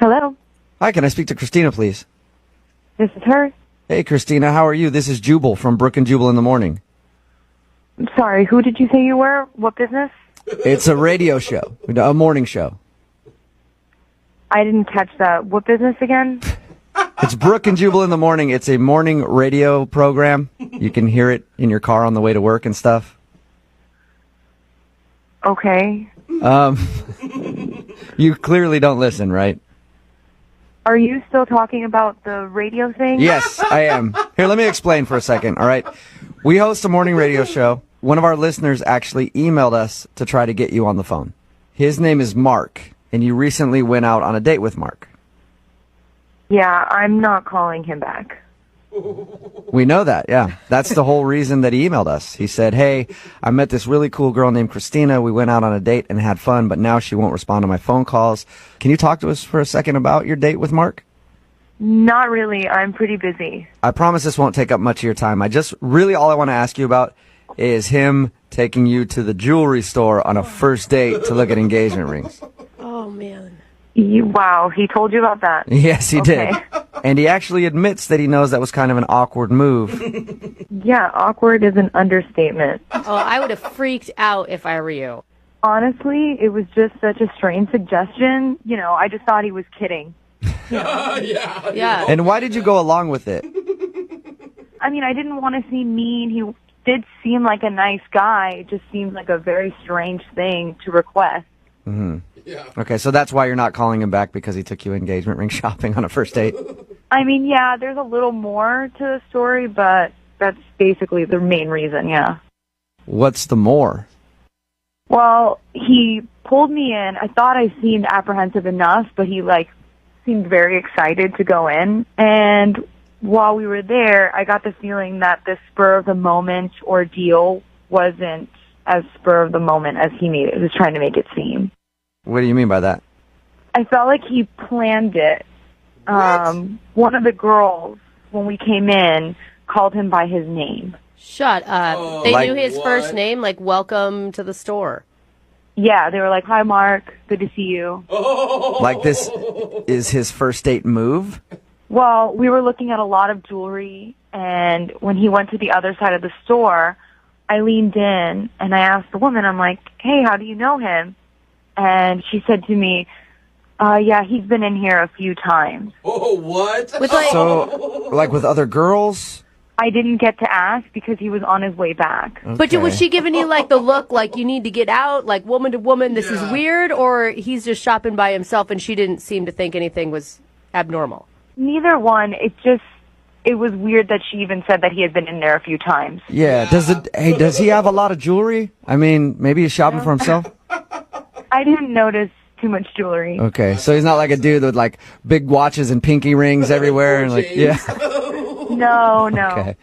Hello, Hi, can I speak to Christina, please? this is her. Hey, Christina, how are you? This is Jubal from Brooke and Jubal in the Morning. I'm sorry, who did you say you were? What business? It's a radio show, a morning show. I didn't catch that. What business again? It's Brooke and Jubal in the Morning. It's a morning radio program. You can hear it in your car on the way to work and stuff. Okay. You clearly don't listen, right? Are you still talking about the radio thing? Yes, I am. Here, let me explain for a second, all right? We host a morning radio show. One of our listeners actually emailed us to try to get you on the phone. His name is Mark, and you recently went out on a date with Mark. Yeah, I'm not calling him back. We know that, yeah. That's the whole reason that he emailed us. He said, hey, I met this really cool girl named Christina. We went out on a date and had fun, but now she won't respond to my phone calls. Can you talk to us for a second about your date with Mark? Not really. I'm pretty busy. I promise this won't take up much of your time. All I want to ask you about is him taking you to the jewelry store on a first date to look at engagement rings. Oh, man. Wow, he told you about that? Yes, he Okay. did. And he actually admits that he knows that was kind of an awkward move. Yeah, awkward is an understatement. Oh, I would have freaked out if I were you. Honestly, it was just such a strange suggestion. You know, I just thought he was kidding. Yeah. And why did you go along with it? I mean, I didn't want to seem mean. He did seem like a nice guy. It just seemed like a very strange thing to request. Mm-hmm. Yeah. Okay, so that's why you're not calling him back, because he took you engagement ring shopping on a first date? I mean, yeah, there's a little more to the story, but that's basically the main reason, yeah. What's the more? Well, he pulled me in. I thought I seemed apprehensive enough, but he, seemed very excited to go in. And while we were there, I got the feeling that this spur-of-the-moment ordeal wasn't as spur-of-the-moment as he was trying to make it seem. What do you mean by that? I felt like he planned it. One of the girls, when we came in, called him by his name. Shut up. They knew his first name, like, welcome to the store. Yeah, they were like, hi, Mark. Good to see you. Like this is his first date move? Well, we were looking at a lot of jewelry, and when he went to the other side of the store, I leaned in, and I asked the woman, I'm like, hey, how do you know him? And she said to me, yeah, he's been in here a few times. Oh, what? So, like with other girls? I didn't get to ask because he was on his way back. Okay. But was she giving you, like, the look, like, you need to get out, like, woman to woman, this is weird, or he's just shopping by himself and she didn't seem to think anything was abnormal? Neither one. It was weird that she even said that he had been in there a few times. Yeah. Does he have a lot of jewelry? I mean, maybe he's shopping for himself? I didn't notice too much jewelry. Okay, so he's not like a dude with like big watches and pinky rings everywhere and like, yeah. No. Okay.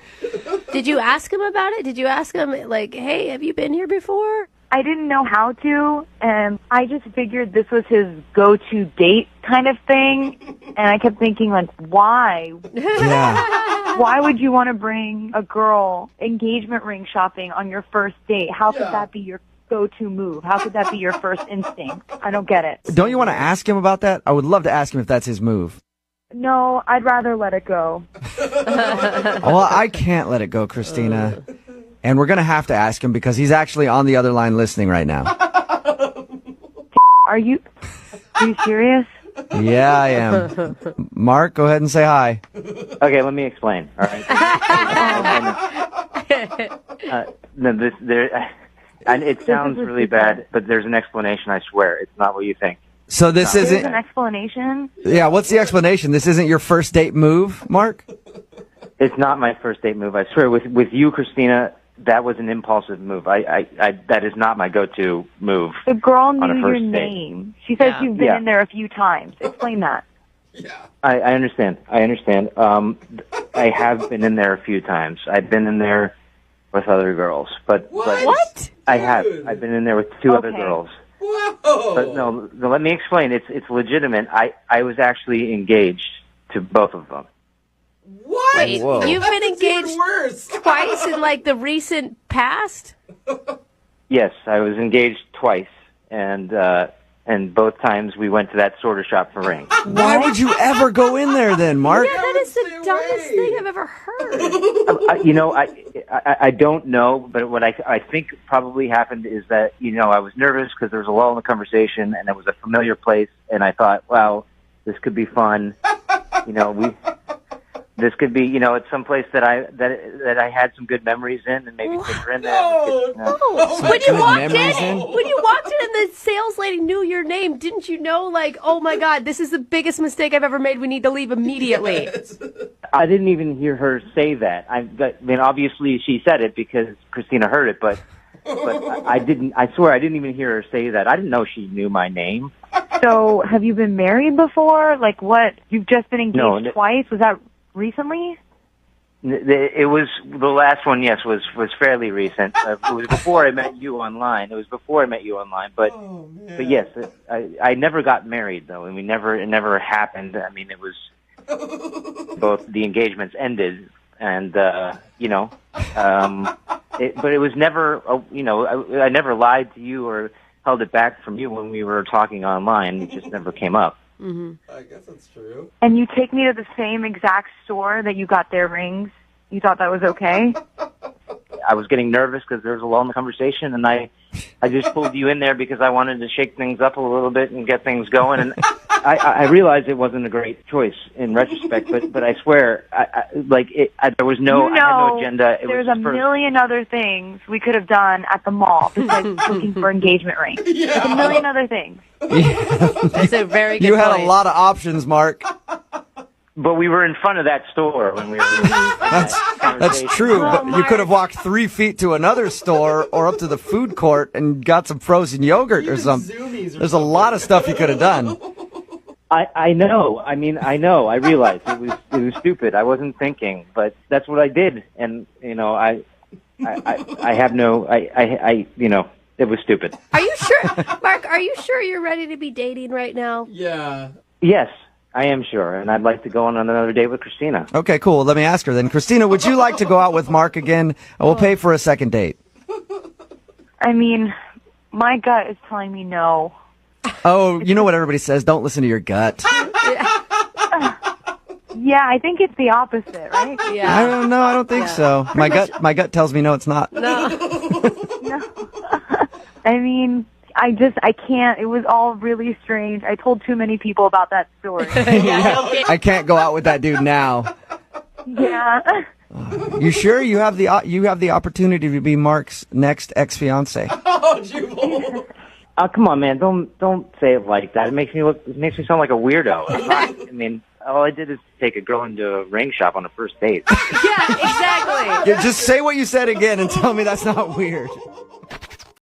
Did you ask him about it? Did you ask him, like, hey, have you been here before? I didn't know how to, and I just figured this was his go-to date kind of thing, and I kept thinking, like, why? Yeah. Why would you want to bring a girl engagement ring shopping on your first date? How could that be your go-to move? How could that be your first instinct? I don't get it. Don't you want to ask him about that? I would love to ask him if that's his move. No, I'd rather let it go. Well, I can't let it go, Christina. And we're going to have to ask him because he's actually on the other line listening right now. Are you serious? Yeah, I am. Mark, go ahead and say hi. Okay, let me explain. All right. And it sounds really bad, but there's an explanation. I swear, it's not what you think. So this There's isn't... an explanation? Yeah, what's the explanation? This isn't your first date move, Mark? It's not my first date move. I swear, with you, Christina, that was an impulsive move. That is not my go-to move. The girl on a knew first your date. name. She says you've been in there a few times. Explain that. I understand. I have been in there a few times. I've been in there with other girls, but What? I have. I've been in there with two other girls. Whoa. But no, let me explain. It's legitimate. I was actually engaged to both of them. What? Wait, Whoa. you've been That's even engaged worse. twice in, like, the recent past? Yes, I was engaged twice, and and both times we went to that sort of shop for rings. Why would you ever go in there then, Mark? Yeah, that is the Stay dumbest away. thing I've ever heard. I don't know, but what I think probably happened is that, I was nervous because there was a lull in the conversation and it was a familiar place, and I thought, wow, this could be fun. This could be, it's some place that I had some good memories in, and maybe take her in there. When you good walked memories in, in? when you walked in and the sales lady knew your name, didn't you know, like, oh my God, this is the biggest mistake I've ever made. We need to leave immediately. I didn't even hear her say that. I mean, obviously she said it because Christina heard it, but I didn't. I swear I didn't even hear her say that. I didn't know she knew my name. So, have you been married before? Like, what? You've just been engaged No, twice? Was that recently? It was the last one. Yes, was fairly recent. It was before I met you online. But but yes, I never got married though, and it never happened. I mean, it was both the engagements ended, and but it was never. I never lied to you or held it back from you when we were talking online. It just never came up. I guess that's true. And you take me to the same exact store that you got their rings? You thought that was okay? I was getting nervous because there was a lull in the conversation, and I just pulled you in there because I wanted to shake things up a little bit and get things going. And I realized it wasn't a great choice in retrospect, but I swear, there was no, I had no agenda. There's a million other things we could have done at the mall besides looking for engagement rings. Yeah. There's a million other things. That's a very good You had point. a lot of options, Mark. But we were in front of that store when we were. That's true. Oh, But you could have walked 3 feet to another store or up to the food court and got some frozen yogurt or Even something. Zoomies or There's a lot of stuff you could have done. I know. I mean, I know. I realized it was stupid. I wasn't thinking, but that's what I did, and I have no. It was stupid. Are you sure, Mark, are you sure you're ready to be dating right now? Yeah. Yes, I am sure, and I'd like to go on another date with Christina. Okay, cool. Let me ask her then. Christina, would you like to go out with Mark again? We'll pay for a second date. I mean, my gut is telling me no. Oh, you know what everybody says? Don't listen to your gut. Yeah, I think it's the opposite, right? Yeah. I don't know. I don't think so. My gut tells me no, it's not. No. No. I mean, I can't. It was all really strange. I told too many people about that story. I can't go out with that dude now. Yeah. You sure you have the opportunity to be Mark's next ex-fiance? Oh, Jubal. Come on, man! Don't say it like that. It makes me sound like a weirdo. I'm not, I mean, all I did is take a girl into a ring shop on a first date. Yeah, exactly. Just say what you said again and tell me that's not weird.